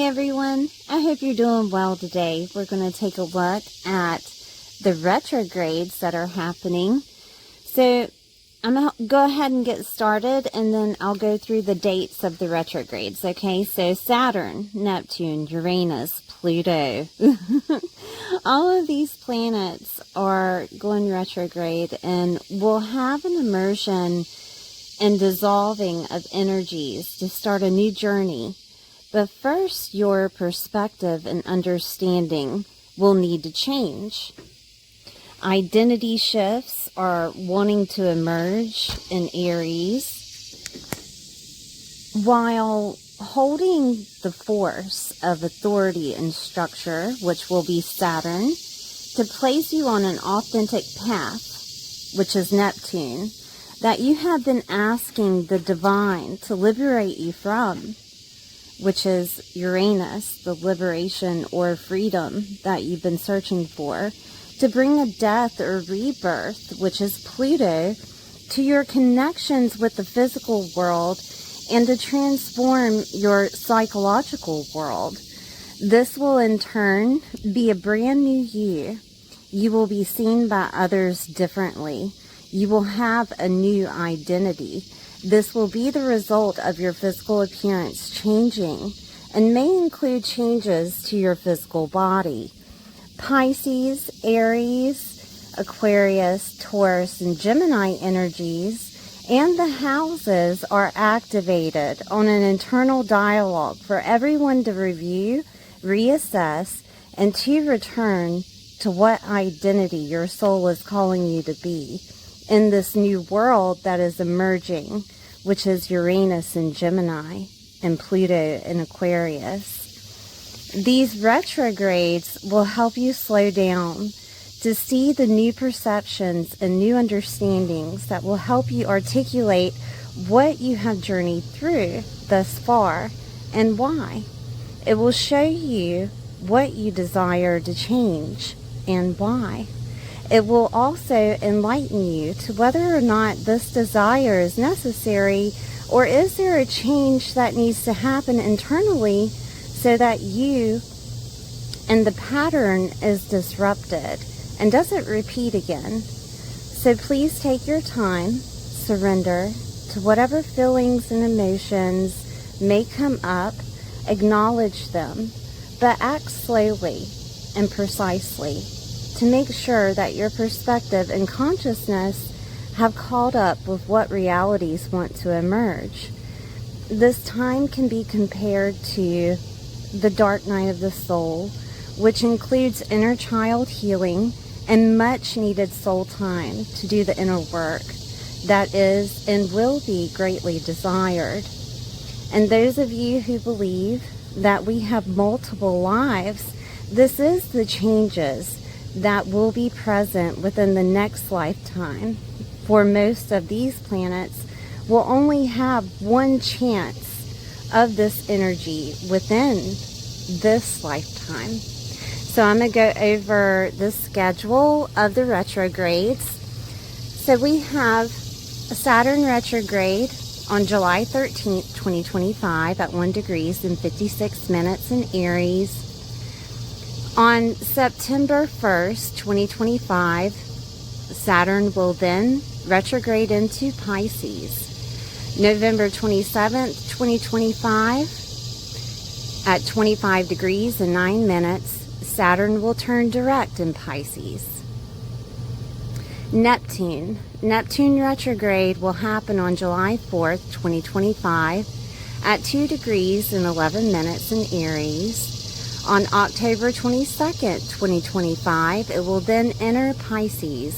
Hey everyone, I hope you're doing well today. We're going to take a look at the retrogrades that are happening. So I'm going to go ahead and get started, and then I'll go through the dates of the retrogrades, okay? So Saturn, Neptune, Uranus, Pluto. All of these planets are going retrograde and will have an immersion and dissolving of energies to start a new journey. But first, your perspective and understanding will need to change. Identity shifts are wanting to emerge in Aries, while holding the force of authority and structure, which will be Saturn, to place you on an authentic path, which is Neptune, that you have been asking the divine to liberate you from, which is Uranus, the liberation or freedom that you've been searching for, to bring a death or rebirth, which is Pluto, to your connections with the physical world and to transform your psychological world. This will in turn be a brand new you. You will be seen by others differently. You will have a new identity. This will be the result of your physical appearance changing and may include changes to your physical body. Pisces, Aries, Aquarius, Taurus, and Gemini energies and the houses are activated on an internal dialogue for everyone to review, reassess, and to return to what identity your soul is calling you to be in this new world that is emerging, which is Uranus in Gemini and Pluto in Aquarius. These retrogrades will help you slow down to see the new perceptions and new understandings that will help you articulate what you have journeyed through thus far and why. It will show you what you desire to change and why. It will also enlighten you to whether or not this desire is necessary, or is there a change that needs to happen internally so that you and the pattern is disrupted and doesn't repeat again. So please take your time, surrender to whatever feelings and emotions may come up, acknowledge them, but act slowly and precisely to make sure that your perspective and consciousness have caught up with what realities want to emerge. This time can be compared to the dark night of the soul, which includes inner child healing and much needed soul time to do the inner work that is and will be greatly desired. And those of you who believe that we have multiple lives, this is the changes that will be present within the next lifetime. For most of these planets will only have one chance of this energy within this lifetime. So I'm going to go over the schedule of the retrogrades. So we have Saturn retrograde on July 13th, 2025 at 1 degrees and 56 minutes in Aries. On September 1st, 2025, Saturn will then retrograde into Pisces. November 27th, 2025, at 25 degrees and 9 minutes, Saturn will turn direct in Pisces. Neptune retrograde will happen on July 4th, 2025, at 2 degrees and 11 minutes in Aries. On October 22nd, 2025, it will then enter Pisces.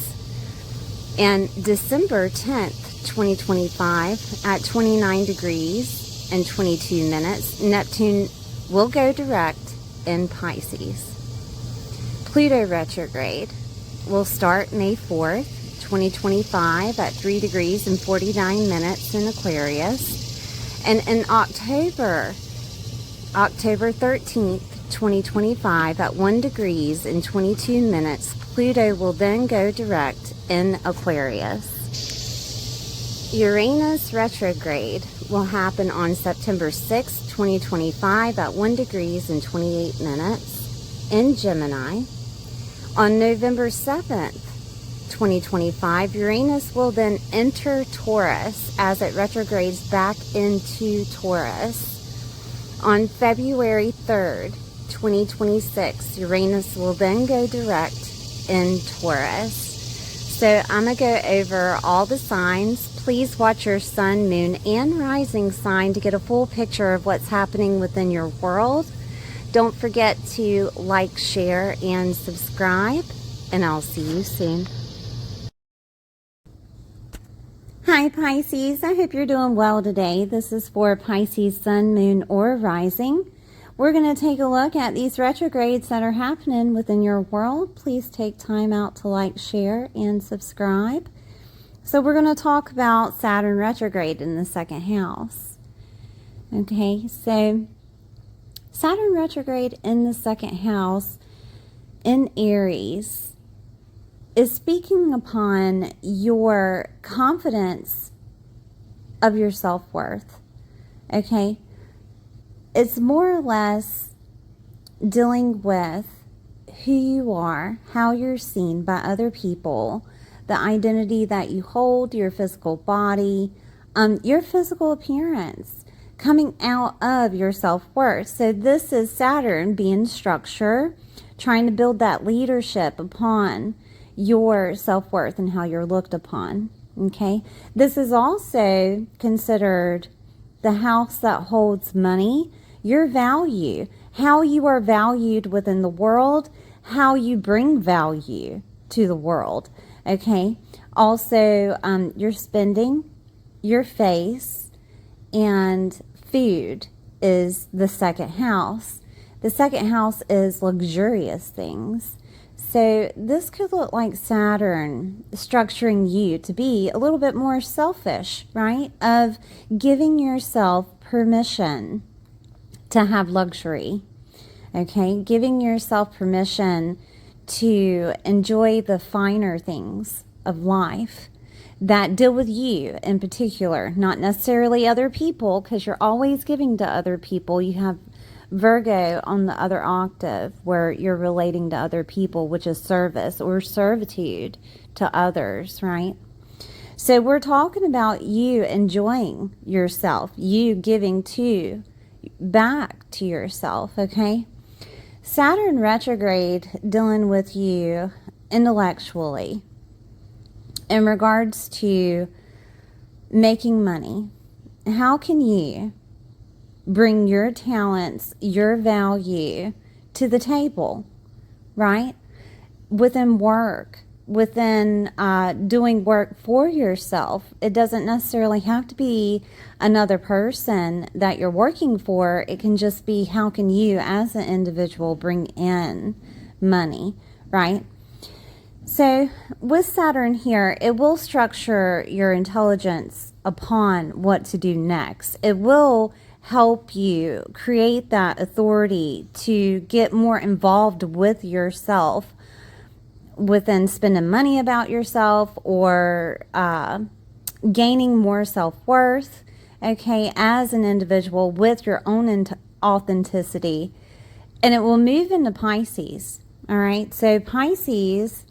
And December 10th, 2025, at 29 degrees and 22 minutes, Neptune will go direct in Pisces. Pluto retrograde will start May 4th, 2025, at 3 degrees and 49 minutes in Aquarius. And in October 13th, 2025 at 1 degrees and 22 minutes, Pluto will then go direct in Aquarius. Uranus retrograde will happen on September 6, 2025 at 1 degrees and 28 minutes in Gemini. On November 7th, 2025, Uranus will then enter Taurus as it retrogrades back into Taurus. On February 3rd, 2026, Uranus will then go direct in Taurus. So I'm going to go over all the signs. Please watch your sun, moon, and rising sign to get a full picture of what's happening within your world. Don't forget to like, share, and subscribe, and I'll see you soon. Hi Pisces, I hope you're doing well today. This is for Pisces sun, moon, or rising. We're going to take a look at these retrogrades that are happening within your world. Please take time out to like, share, and subscribe. So we're going to talk about Saturn retrograde in the second house. Okay, so Saturn retrograde in the second house in Aries is speaking upon your confidence of your self-worth. Okay, it's more or less dealing with who you are, how you're seen by other people, the identity that you hold, your physical body, your physical appearance, coming out of your self-worth. So this is Saturn being structure, trying to build that leadership upon your self-worth and how you're looked upon. Okay, this is also considered the house that holds money, your value, how you are valued within the world, how you bring value to the world. Okay, also your spending, your face, and food is the second house. The second house is luxurious things. So this could look like Saturn structuring you to be a little bit more selfish, right? Of giving yourself permission to have luxury, okay? Giving yourself permission to enjoy the finer things of life that deal with you in particular, not necessarily other people, because you're always giving to other people. You have Virgo on the other octave where you're relating to other people, which is service or servitude to others, right? So we're talking about you enjoying yourself, you giving back to yourself, okay? Saturn retrograde dealing with you intellectually in regards to making money. How can you bring your talents, your value to the table, right? Within work, within doing work for yourself. It doesn't necessarily have to be another person that you're working for. It can just be how can you as an individual bring in money, right? So with Saturn here, it will structure your intelligence upon what to do next. It will help you create that authority to get more involved with yourself within spending money about yourself or gaining more self-worth, okay, as an individual with your own authenticity. And it will move into Pisces, all right? So Pisces,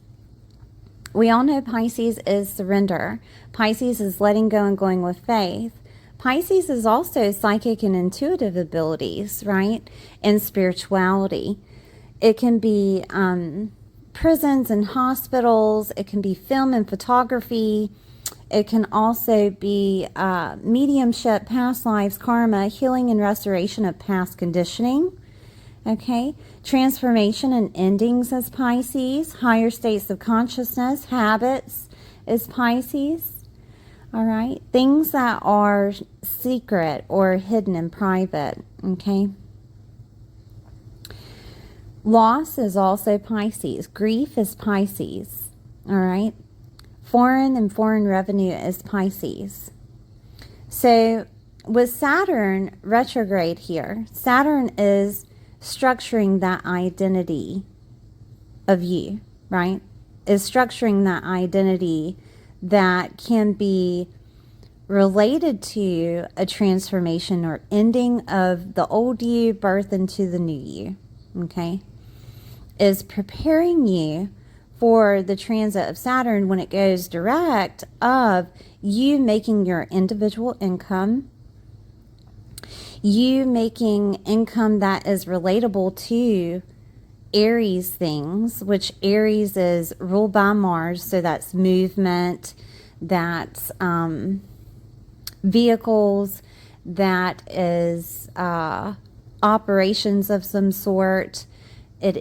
we all know Pisces is surrender. Pisces is letting go and going with faith. Pisces is also psychic and intuitive abilities, right? And spirituality. It can be prisons and hospitals. It can be film and photography. It can also be mediumship, past lives, karma, healing and restoration of past conditioning. Okay, transformation and endings is Pisces. Higher states of consciousness, habits is Pisces. All right, things that are secret or hidden and private, okay? Loss is also Pisces. Grief is Pisces, all right? Foreign and foreign revenue is Pisces. So with Saturn retrograde here, Saturn is structuring that identity of you, right? Is structuring that identity that can be related to a transformation or ending of the old you, birth into the new you, okay, is preparing you for the transit of Saturn when it goes direct, of you making your individual income, you making income that is relatable to Aries things, which Aries is ruled by Mars, so that's movement, that's vehicles, that is operations of some sort. It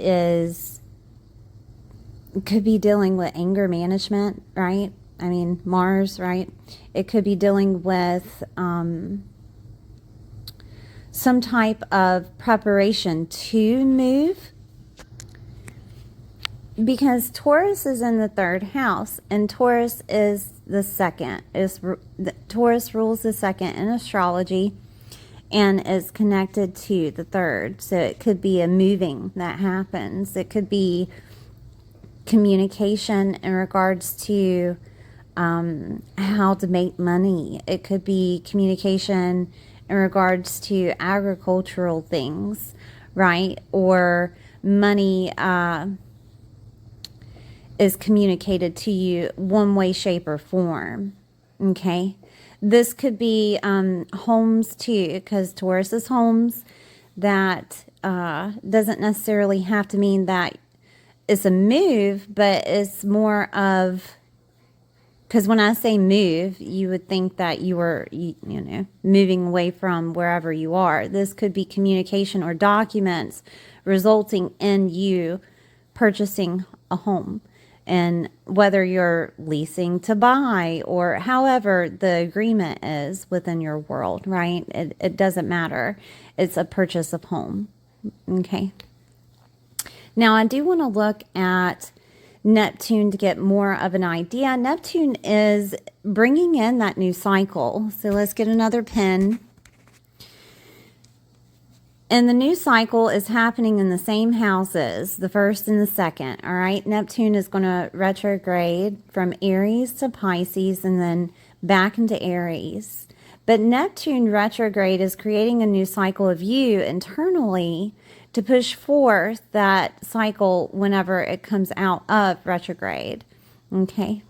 could be dealing with anger management, right? I mean, Mars, right? It could be dealing with some type of preparation to move, because Taurus is in the third house, and Taurus is the second. Taurus rules the second in astrology and is connected to the third. So it could be a moving that happens. It could be communication in regards to how to make money. It could be communication in regards to agricultural things, right? Or money is communicated to you one way, shape, or form, okay? This could be homes too, because Taurus is homes. That doesn't necessarily have to mean that it's a move, but it's more of, because when I say move, you would think that you were, you know, moving away from wherever you are. This could be communication or documents resulting in you purchasing a home. And whether you're leasing to buy or however the agreement is within your world, right? It doesn't matter. It's a purchase of home, okay? Now, I do want to look at Neptune to get more of an idea. Neptune is bringing in that new cycle. So let's get another pen. And the new cycle is happening in the same houses, the first and the second, all right? Neptune is going to retrograde from Aries to Pisces and then back into Aries. But Neptune retrograde is creating a new cycle of you internally to push forth that cycle whenever it comes out of retrograde, okay?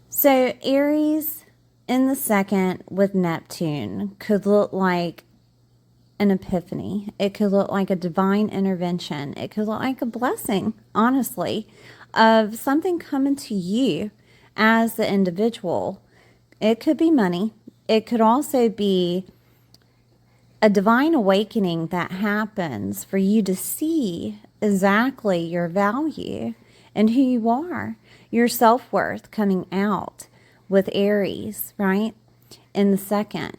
So Aries in the second with Neptune could look like an epiphany. It could look like a divine intervention. It could look like a blessing, honestly, of something coming to you as the individual. It could be money. It could also be a divine awakening that happens for you to see exactly your value and who you are, your self-worth coming out with Aries, right? In the second.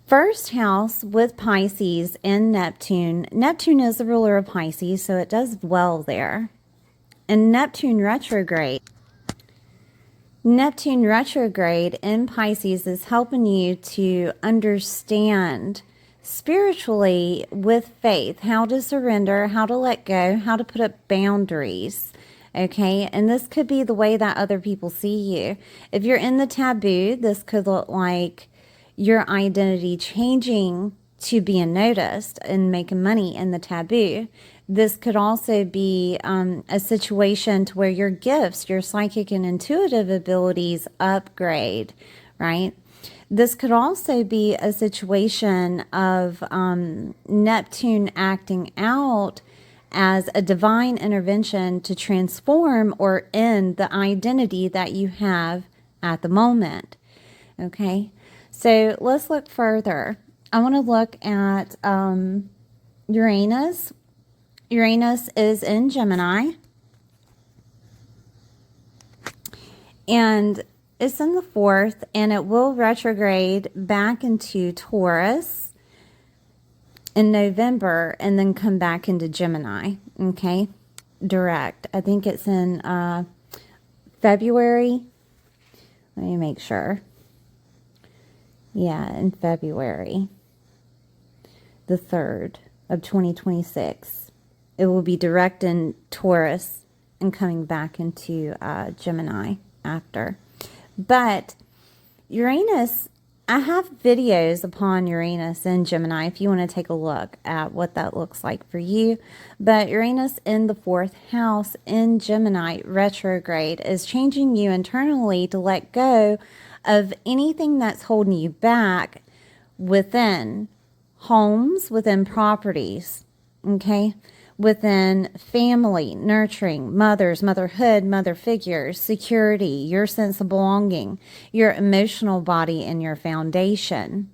First house with Pisces and Neptune. Neptune is the ruler of Pisces, so it does well there. And Neptune retrograde. Neptune retrograde in Pisces is helping you to understand spiritually with faith how to surrender, how to let go, how to put up boundaries. Okay, and this could be the way that other people see you. If you're in the taboo, this could look like your identity changing to being noticed and making money in the taboo. This could also be a situation to where your gifts, your psychic and intuitive abilities upgrade, right? This could also be a situation of Neptune acting out as a divine intervention to transform or end the identity that you have at the moment, okay? So let's look further. I want to look at Uranus. Uranus is in Gemini. And it's in the fourth, and it will retrograde back into Taurus in November and then come back into Gemini, okay? Direct. I think it's in February. Let me make sure. Yeah, in February, the 3rd of 2026. It will be direct in Taurus and coming back into Gemini after. But Uranus, I have videos upon Uranus in Gemini if you want to take a look at what that looks like for you. But Uranus in the 4th house in Gemini retrograde is changing you internally to let go of anything that's holding you back within homes, within properties, okay? Within family, nurturing, mothers, motherhood, mother figures, security, your sense of belonging, your emotional body, and your foundation.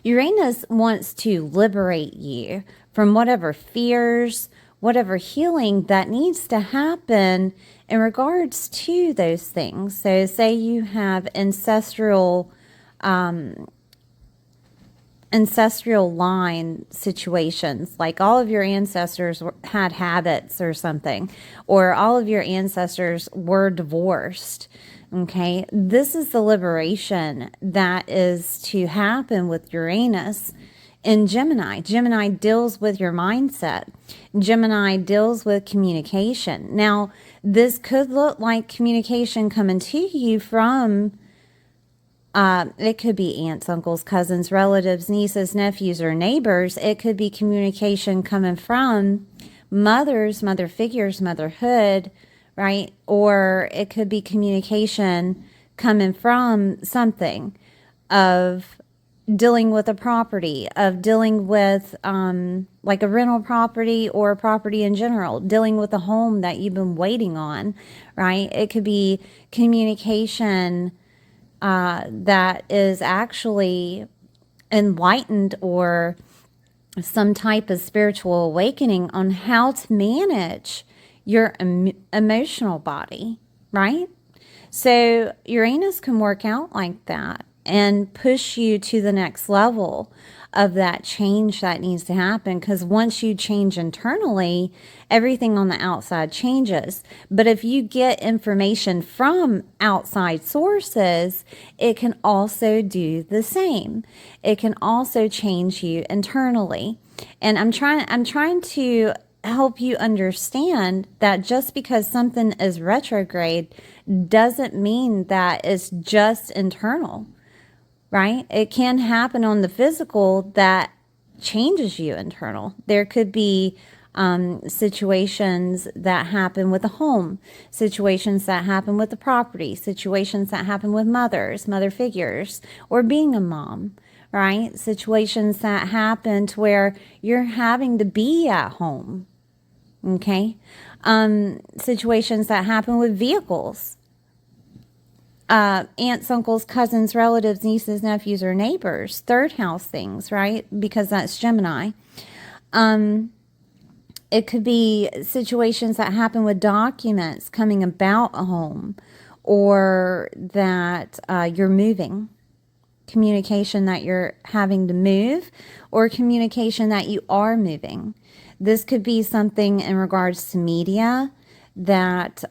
Uranus wants to liberate you from whatever fears, whatever healing that needs to happen in regards to those things. So say you have ancestral line situations, like all of your ancestors had habits or something, or all of your ancestors were divorced. Okay, this is the liberation that is to happen with Uranus in Gemini. Gemini deals with your mindset. Gemini deals with communication. Now, this could look like communication coming to you from it could be aunts, uncles, cousins, relatives, nieces, nephews, or neighbors. It could be communication coming from mothers, mother figures, motherhood, right? Or it could be communication coming from something of dealing with a property, of dealing with like a rental property or a property in general, dealing with a home that you've been waiting on, right? It could be communication that is actually enlightened or some type of spiritual awakening on how to manage your emotional body, right? So Uranus can work out like that and push you to the next level of that change that needs to happen, because once you change internally, everything on the outside changes. But if you get information from outside sources, it can also do the same. It can also change you internally. And I'm trying to help you understand that just because something is retrograde doesn't mean that it's just internal. Right? It can happen on the physical that changes you internal. There could be situations that happen with a home, situations that happen with the property, situations that happen with mothers, mother figures, or being a mom, right? Situations that happen to where you're having to be at home, okay? Situations that happen with vehicles. Aunts, uncles, cousins, relatives, nieces, nephews, or neighbors. 3rd house things, right? Because that's Gemini. It could be situations that happen with documents coming about a home, or that you're moving. Communication that you're having to move, or communication that you are moving. This could be something in regards to media that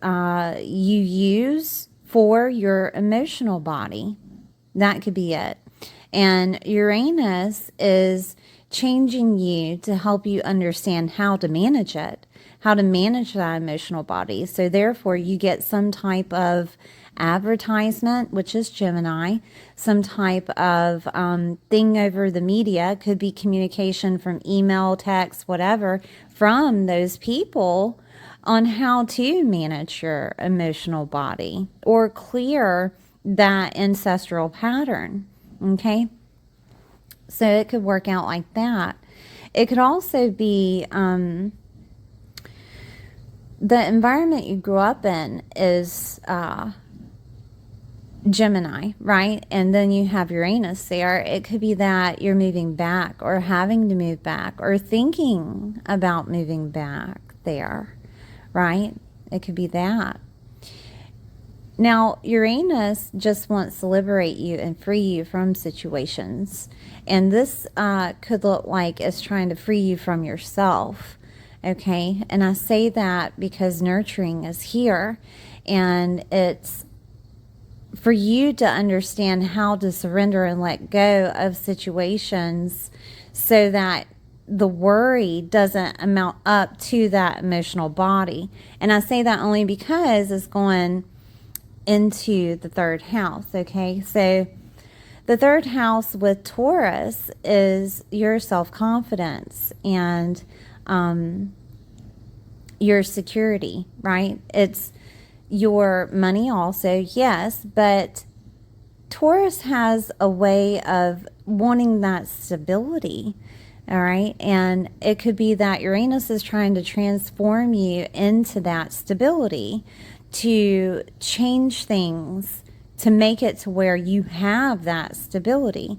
you use for your emotional body. That could be it. And Uranus is changing you to help you understand how to manage it, how to manage that emotional body. So therefore you get some type of advertisement, which is Gemini, some type of thing over the media, could be communication from email, text, whatever, from those people on how to manage your emotional body or clear that ancestral pattern, okay? So it could work out like that. It could also be the environment you grew up in is Gemini, right? And then you have Uranus there. It could be that you're moving back or having to move back or thinking about moving back there, right? It could be that. Now, Uranus just wants to liberate you and free you from situations. And this could look like it's trying to free you from yourself, okay? And I say that because nurturing is here. And it's for you to understand how to surrender and let go of situations so that the worry doesn't amount up to that emotional body. And I say that only because it's going, into the third house, okay? So the third house with Taurus is your self-confidence and your security, right? It's your money also, yes, but Taurus has a way of wanting that stability, all right? And it could be that Uranus is trying to transform you into that stability, to change things, to make it to where you have that stability.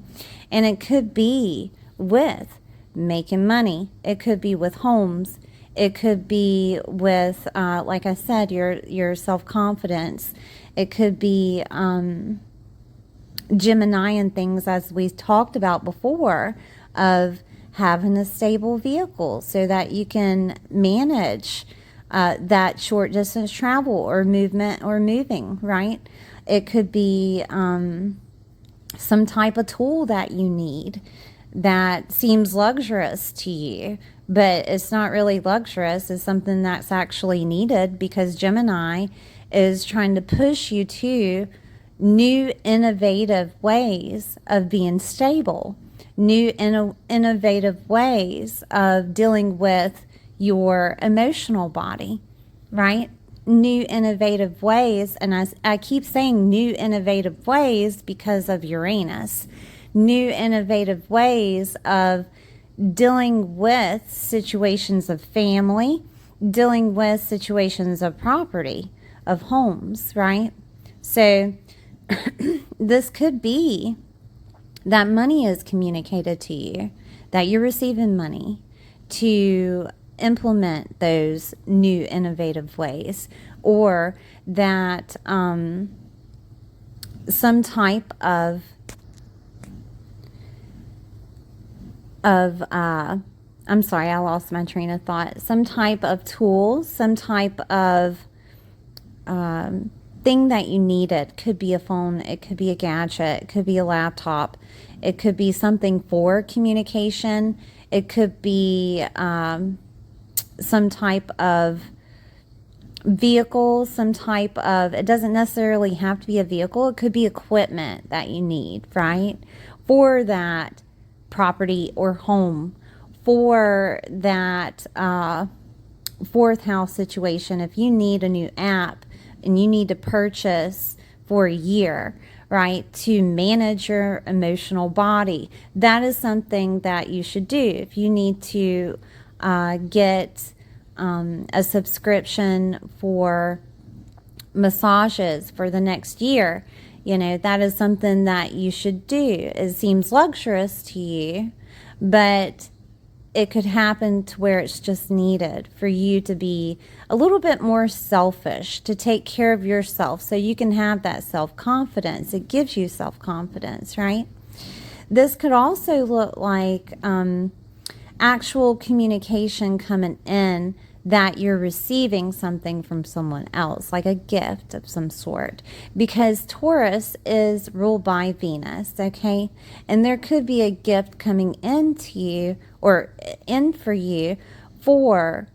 And it could be with making money. It could be with homes. It could be with, like I said, your self-confidence. It could be Gemini and things, as we talked about before, of having a stable vehicle so that you can manage that short distance travel or movement or moving, right? It could be some type of tool that you need that seems luxurious to you, but it's not really luxurious. It's something that's actually needed, because Gemini is trying to push you to new innovative ways of being stable, new innovative ways of dealing with your emotional body, right? New innovative ways, and I keep saying new innovative ways because of Uranus. New innovative ways of dealing with situations of family, dealing with situations of property, of homes, right? So this could be that money is communicated to you, that you're receiving money to implement those new innovative ways, or that some type of I'm sorry, I lost my train of thought. Some type of tool, some type of thing that you needed. Could be a phone, it could be a gadget, it could be a laptop, it could be something for communication, it could be some type of vehicle, some type of, it doesn't necessarily have to be a vehicle, it could be equipment that you need, right? For that property or home, for that fourth house situation. If you need a new app and you need to purchase for a year, right, to manage your emotional body, that is something that you should do. If you need to get a subscription for massages for the next year, you know, that is something that you should do. It seems luxurious to you, but it could happen to where it's just needed for you to be a little bit more selfish, to take care of yourself so you can have that self-confidence. It gives you self-confidence, right? This could also look like actual communication coming in, that you're receiving something from someone else, like a gift of some sort, because Taurus is ruled by Venus, okay? And there could be a gift coming into you, or in for you, for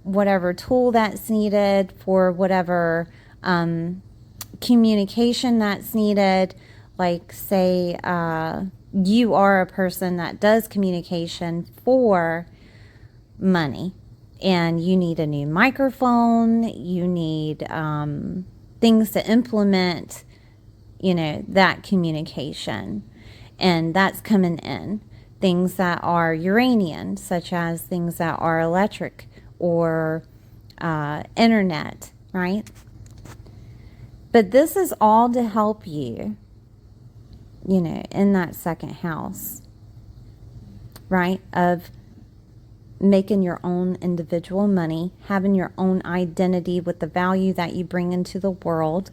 whatever tool that's needed, for whatever communication that's needed. Like, say you are a person that does communication for money, and you need a new microphone, you need things to implement, you know, that communication. And that's coming in. Things that are Uranian, such as things that are electric or internet, right? But this is all to help you, you know, in that second house, right? Of making your own individual money, having your own identity with the value that you bring into the world,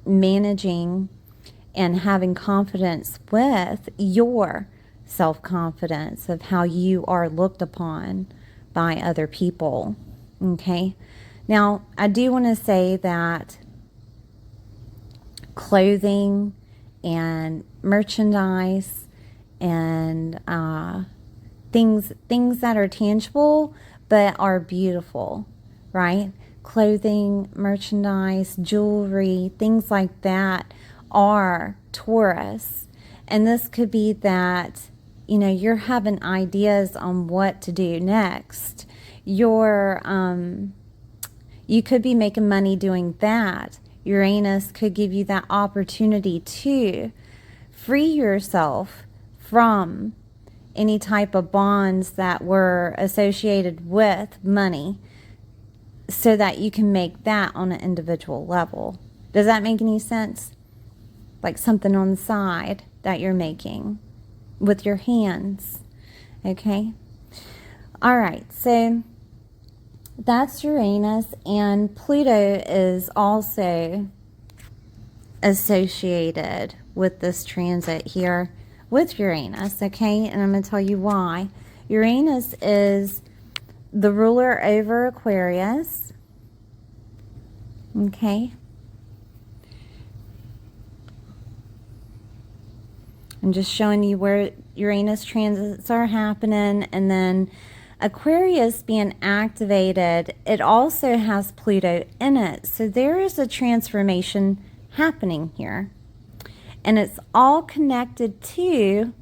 managing and having confidence with your self-confidence of how you are looked upon by other people, okay? Now, I do want to say that clothing and merchandise and things that are tangible but are beautiful, right? clothing, merchandise, jewelry, things like that are Taurus. And this could be that, you know, you're having ideas on what to do next. You could be making money doing that. Uranus could give you that opportunity to free yourself from any type of bonds that were associated with money so that you can make that on an individual level. Does that make any sense? Like something on the side that you're making with your hands. Okay? All right, so that's Uranus, and Pluto is also associated with this transit here with Uranus, okay? And I'm going to tell you why. Uranus is the ruler over Aquarius, okay? I'm just showing you where Uranus transits are happening, and then Aquarius being activated, it also has Pluto in it. So there is a transformation happening here. And it's all connected to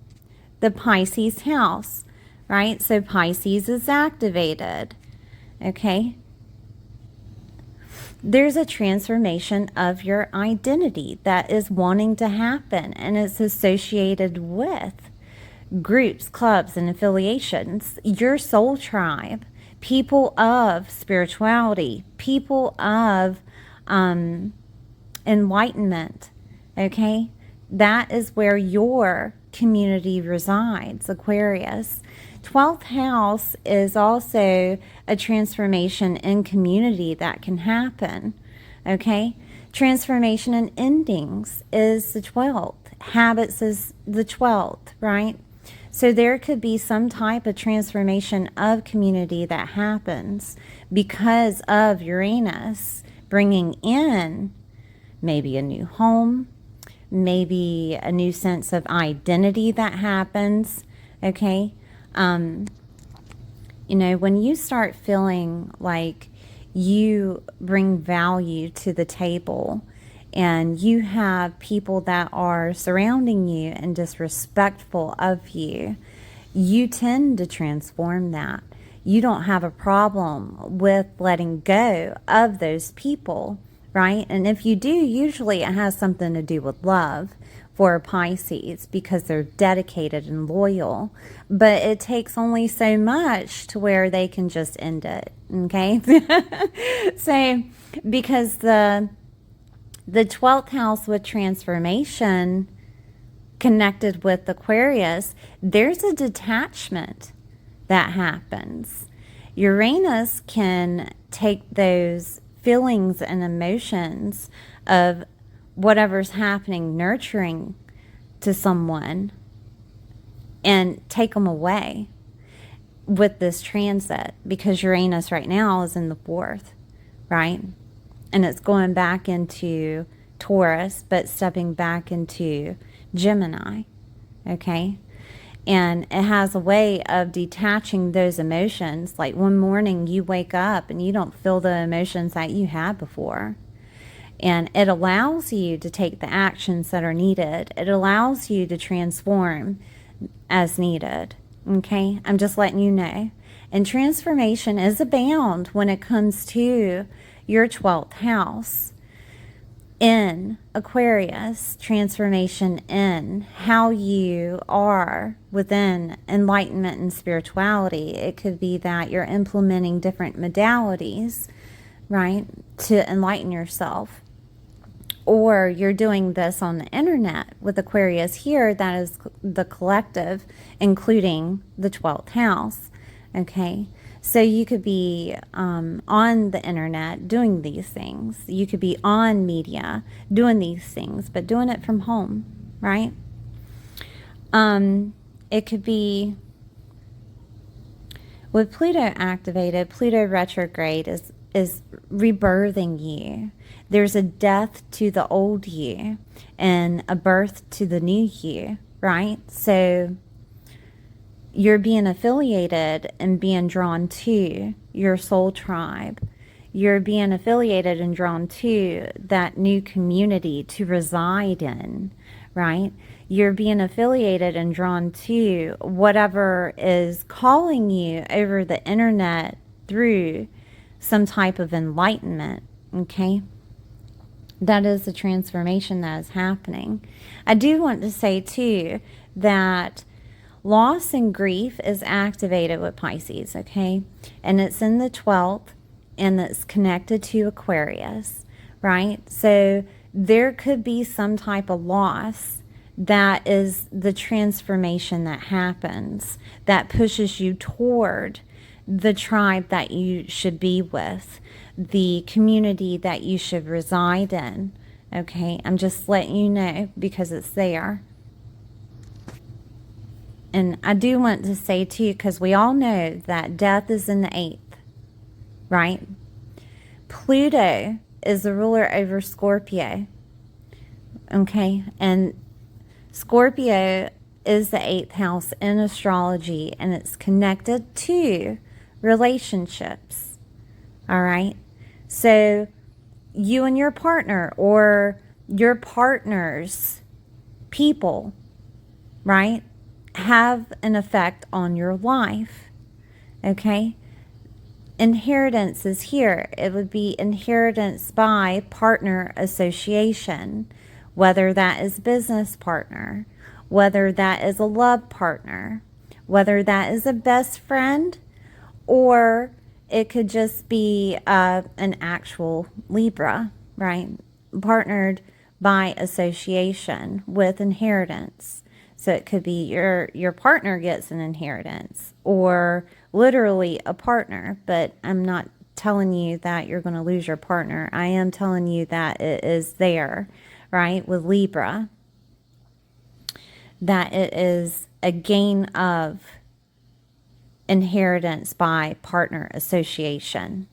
the Pisces house, right? So Pisces is activated, okay? There's a transformation of your identity that is wanting to happen, and it's associated with groups, clubs, and affiliations, your soul tribe, people of spirituality, people of enlightenment, okay? That is where your community resides, Aquarius. 12th house is also a transformation in community that can happen, okay? Transformation and endings is the 12th. Habits is the 12th, right? So there could be some type of transformation of community that happens because of Uranus bringing in maybe a new home, maybe a new sense of identity that happens, okay? You know, when you start feeling like you bring value to the table and you have people that are surrounding you and disrespectful of you, you tend to transform that. You don't have a problem with letting go of those people, right? And if you do, usually it has something to do with love for Pisces because they're dedicated and loyal. But it takes only so much to where they can just end it, okay? So, because the 12th house with transformation connected with Aquarius, there's a detachment that happens. Uranus can take those feelings and emotions of whatever's happening, nurturing to someone, and take them away with this transit, because Uranus right now is in the 4th, right? And it's going back into Taurus, but stepping back into Gemini, okay? And it has a way of detaching those emotions. Like one morning you wake up and you don't feel the emotions that you had before. And it allows you to take the actions that are needed. It allows you to transform as needed, okay? I'm just letting you know. And transformation is abound when it comes to your 12th house. In Aquarius, transformation in how you are within enlightenment and spirituality. It could be that you're implementing different modalities, right, to enlighten yourself. Or you're doing this on the internet with Aquarius here, that is the collective, including the 12th house, okay? So you could be on the internet doing these things. You could be on media doing these things, but doing it from home, right? It could be, with Pluto activated, Pluto retrograde is rebirthing you. There's a death to the old you and a birth to the new you, right? So you're being affiliated and being drawn to your soul tribe, you're being affiliated and drawn to that new community to reside in, right? You're being affiliated and drawn to whatever is calling you over the internet through some type of enlightenment, okay? That is the transformation that is happening. I do want to say, too, that loss and grief is activated with Pisces, okay? And it's in the 12th, and it's connected to Aquarius, right? So there could be some type of loss that is the transformation that happens, that pushes you toward the tribe that you should be with, the community that you should reside in, okay? I'm just letting you know because it's there. And I do want to say, too, because we all know that death is in the 8th, right? Pluto is the ruler over Scorpio, okay? And Scorpio is the 8th house in astrology, and it's connected to relationships, all right? So you and your partner, or your partner's people, right, have an effect on your life, okay? Inheritance is here. It would be inheritance by partner association, whether that is business partner, whether that is a love partner, whether that is a best friend, or it could just be an actual Libra, right? Partnered by association with inheritance. So it could be your partner gets an inheritance, or literally a partner, but I'm not telling you that you're going to lose your partner. I am telling you that it is there, right, with Libra, that it is a gain of inheritance by partner association.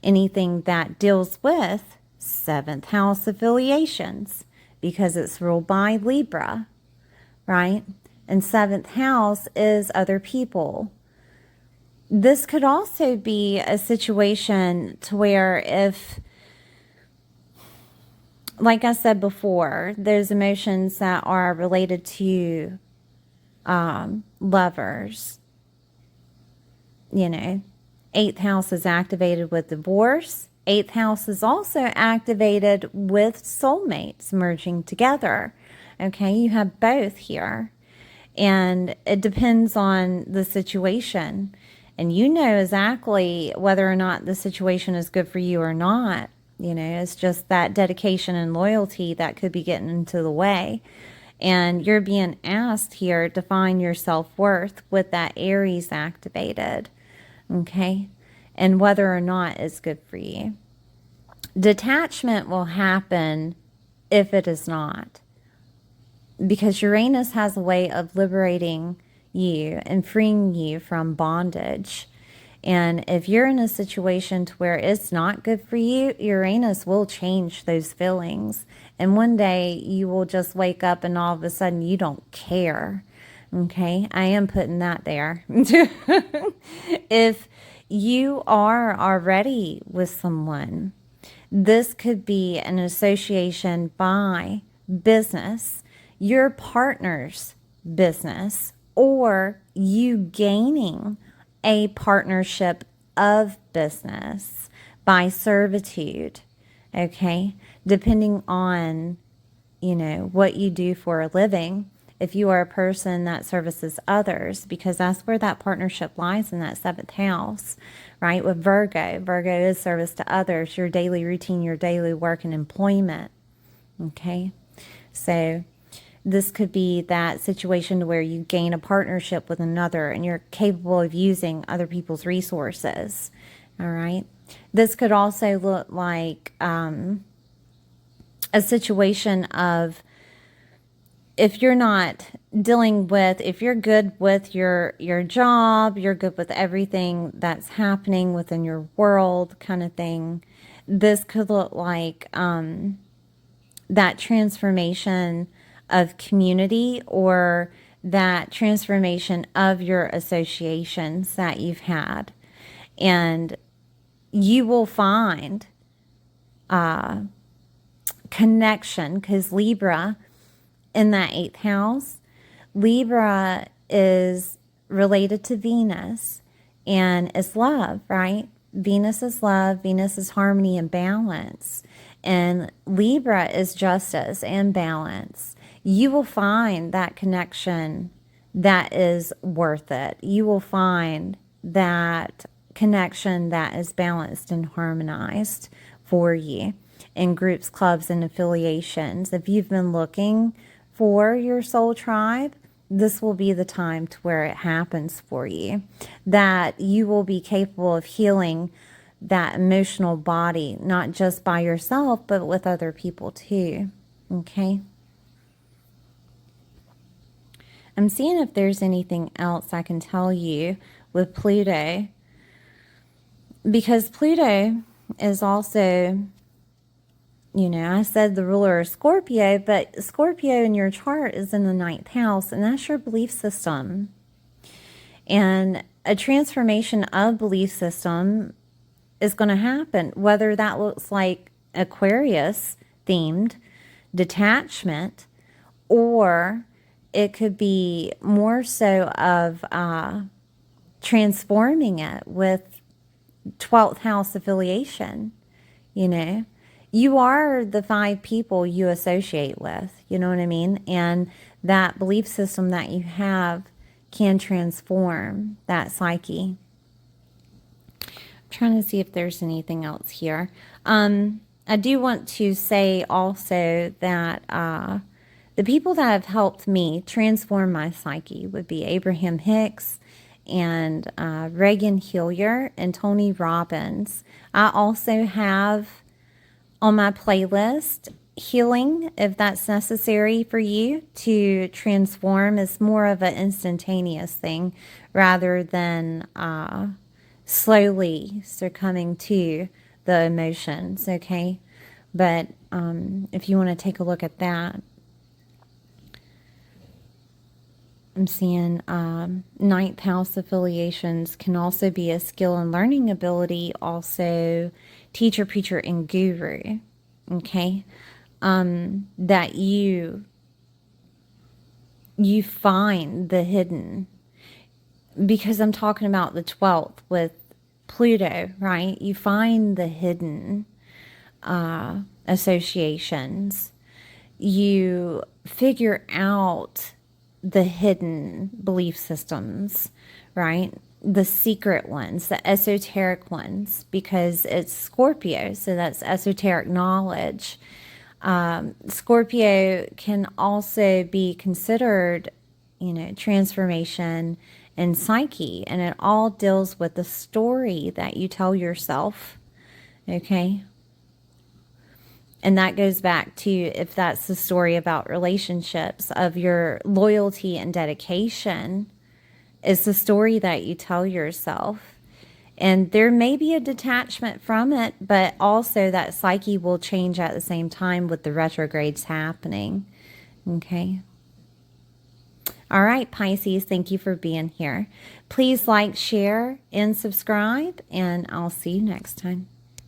Anything that deals with 7th house affiliations, because it's ruled by Libra, right? And 7th house is other people. This could also be a situation to where, if, like I said before, there's emotions that are related to lovers. You know, 8th house is activated with divorce. 8th house is also activated with soulmates merging together. Okay, you have both here. And it depends on the situation. And you know exactly whether or not the situation is good for you or not. You know, it's just that dedication and loyalty that could be getting into the way. And you're being asked here to find your self-worth with that Aries activated. Okay? And whether or not it's good for you. Detachment will happen if it is not. Because Uranus has a way of liberating you and freeing you from bondage. And if you're in a situation to where it's not good for you, Uranus will change those feelings. And one day you will just wake up and all of a sudden you don't care. Okay, I am putting that there. If you are already with someone, this could be an association by business, your partner's business, or you gaining a partnership of business by servitude, okay? Depending on, you know, what you do for a living. If you are a person that services others, because that's where that partnership lies, in that 7th house, right? With Virgo. Virgo is service to others, your daily routine, your daily work and employment, okay? So this could be that situation where you gain a partnership with another and you're capable of using other people's resources, all right? This could also look like a situation of, if you're not dealing with, if you're good with your job, you're good with everything that's happening within your world kind of thing, this could look like that transformation of community, or that transformation of your associations that you've had. And you will find connection, because Libra in that 8th house, Libra is related to Venus and is love, right? Venus is love, Venus is harmony and balance, and Libra is justice and balance. You will find that connection that is worth it. You will find that connection that is balanced and harmonized for you in groups, clubs, and affiliations. If you've been looking for your soul tribe, this will be the time to where it happens for you, that you will be capable of healing that emotional body, not just by yourself, but with other people too. Okay. I'm seeing if there's anything else I can tell you with Pluto, because Pluto is also, you know, I said the ruler of Scorpio, but Scorpio in your chart is in the 9th house, and that's your belief system. And a transformation of belief system is going to happen, whether that looks like Aquarius themed detachment, or it could be more so of transforming it with 12th house affiliation. You know, you are the 5 people you associate with, you know what I mean? And that belief system that you have can transform that psyche. I'm trying to see if there's anything else here. I do want to say also that the people that have helped me transform my psyche would be Abraham Hicks and Reagan Hillier and Tony Robbins. I also have on my playlist healing, if that's necessary for you to transform. Is more of an instantaneous thing rather than slowly succumbing to the emotions, okay? But if you want to take a look at that, I'm seeing 9th house affiliations can also be a skill and learning ability, also teacher, preacher, and guru, okay? That you find the hidden, because I'm talking about the 12th with Pluto, right? You find the hidden associations. You figure out the hidden belief systems, right? The secret ones, the esoteric ones, because it's Scorpio, so that's esoteric knowledge. Scorpio can also be considered, you know, transformation and psyche, and it all deals with the story that you tell yourself, okay? And that goes back to, if that's the story about relationships, of your loyalty and dedication, is the story that you tell yourself. And there may be a detachment from it, but also that psyche will change at the same time with the retrogrades happening. Okay. All right, Pisces, thank you for being here. Please like, share, and subscribe, and I'll see you next time.